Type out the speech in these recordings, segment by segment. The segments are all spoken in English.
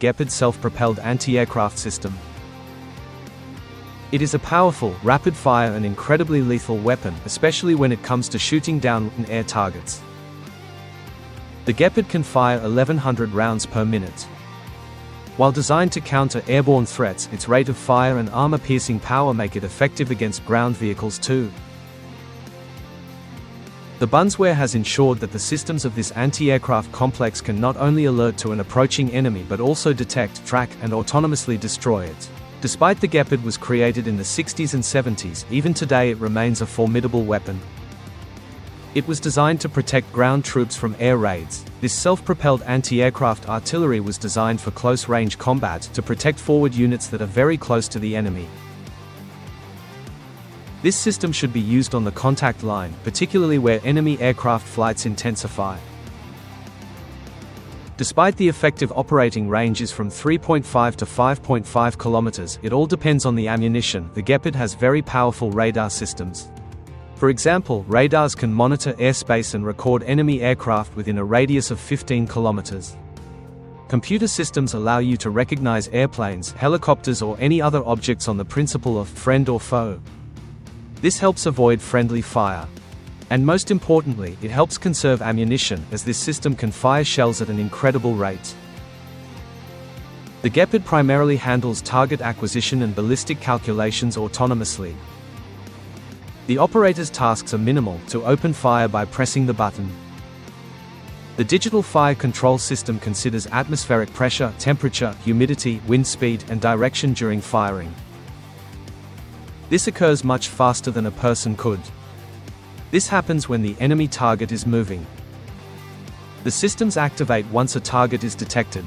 Gepard self-propelled anti-aircraft system. It is a powerful, rapid-fire and incredibly lethal weapon, especially when it comes to shooting down air targets. The Gepard can fire 1,100 rounds per minute. While designed to counter airborne threats, its rate of fire and armor-piercing power make it effective against ground vehicles too. The Bundeswehr has ensured that the systems of this anti-aircraft complex can not only alert to an approaching enemy but also detect, track, and autonomously destroy it. Despite the Gepard was created in the 60s and 70s, even today it remains a formidable weapon. It was designed to protect ground troops from air raids. This self-propelled anti-aircraft artillery was designed for close-range combat to protect forward units that are very close to the enemy. This system should be used on the contact line, particularly where enemy aircraft flights intensify. Despite the effective operating range is from 3.5 to 5.5 kilometers, it all depends on the ammunition. The Gepard has very powerful radar systems. For example, radars can monitor airspace and record enemy aircraft within a radius of 15 kilometers. Computer systems allow you to recognize airplanes, helicopters or any other objects on the principle of friend or foe. This helps avoid friendly fire. And most importantly, it helps conserve ammunition, as this system can fire shells at an incredible rate. The Gepard primarily handles target acquisition and ballistic calculations autonomously. The operator's tasks are minimal: to open fire by pressing the button. The digital fire control system considers atmospheric pressure, temperature, humidity, wind speed, and direction during firing. This occurs much faster than a person could. This happens when the enemy target is moving. The systems activate once a target is detected.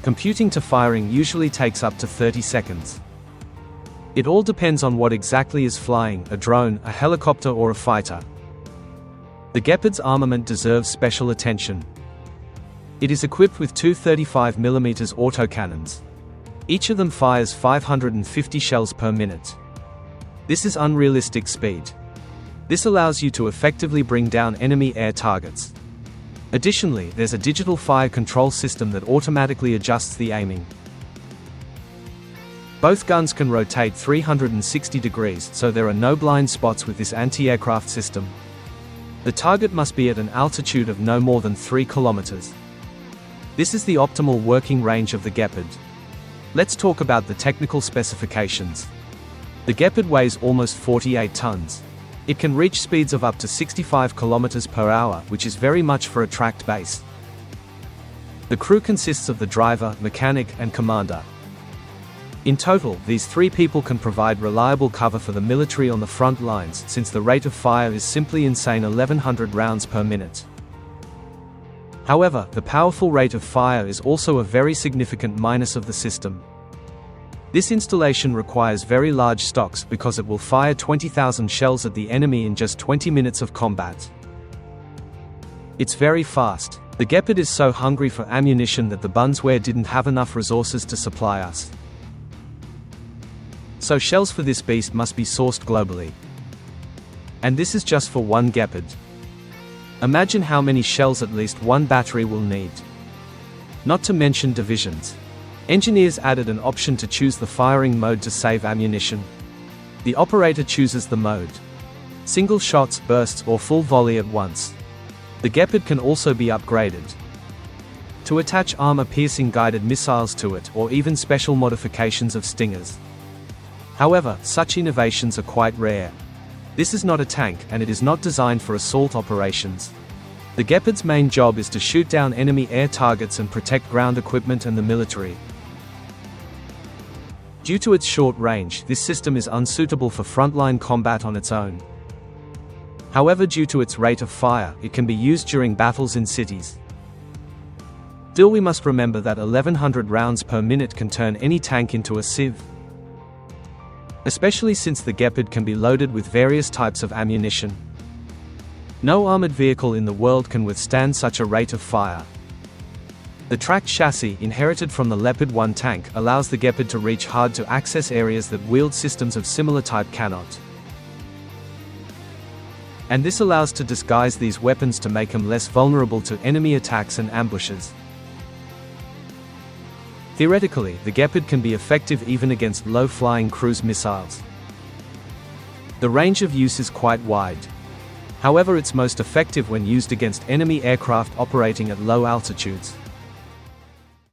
Computing to firing usually takes up to 30 seconds. It all depends on what exactly is flying: a drone, a helicopter or a fighter. The Gepard's armament deserves special attention. It is equipped with two 35mm autocannons. Each of them fires 550 shells per minute. This is unrealistic speed. This allows you to effectively bring down enemy air targets. Additionally, there's a digital fire control system that automatically adjusts the aiming. Both guns can rotate 360 degrees, so there are no blind spots with this anti-aircraft system. The target must be at an altitude of no more than 3 kilometers. This is the optimal working range of the Gepard. Let's talk about the technical specifications. The Gepard weighs almost 48 tons. It can reach speeds of up to 65 kilometers per hour, which is very much for a tracked base. The crew consists of the driver, mechanic, and commander. In total, these three people can provide reliable cover for the military on the front lines, since the rate of fire is simply insane: 1,100 rounds per minute. However, the powerful rate of fire is also a very significant minus of the system. This installation requires very large stocks because it will fire 20,000 shells at the enemy in just 20 minutes of combat. It's very fast. The Gepard is so hungry for ammunition that the Bundeswehr didn't have enough resources to supply us. So shells for this beast must be sourced globally. And this is just for one Gepard. Imagine how many shells at least one battery will need. Not to mention divisions. Engineers added an option to choose the firing mode to save ammunition. The operator chooses the mode: single shots, bursts, or full volley at once. The Gepard can also be upgraded to attach armor-piercing guided missiles to it, or even special modifications of Stingers. However, such innovations are quite rare. This is not a tank, and it is not designed for assault operations. The Gepard's main job is to shoot down enemy air targets and protect ground equipment and the military. Due to its short range, this system is unsuitable for frontline combat on its own. However, due to its rate of fire, it can be used during battles in cities. Still, we must remember that 1,100 rounds per minute can turn any tank into a sieve. Especially since the Gepard can be loaded with various types of ammunition. No armored vehicle in the world can withstand such a rate of fire. The tracked chassis, inherited from the Leopard 1 tank, allows the Gepard to reach hard-to-access areas that wheeled systems of similar type cannot. And this allows to disguise these weapons to make them less vulnerable to enemy attacks and ambushes. Theoretically, the Gepard can be effective even against low-flying cruise missiles. The range of use is quite wide. However, it's most effective when used against enemy aircraft operating at low altitudes.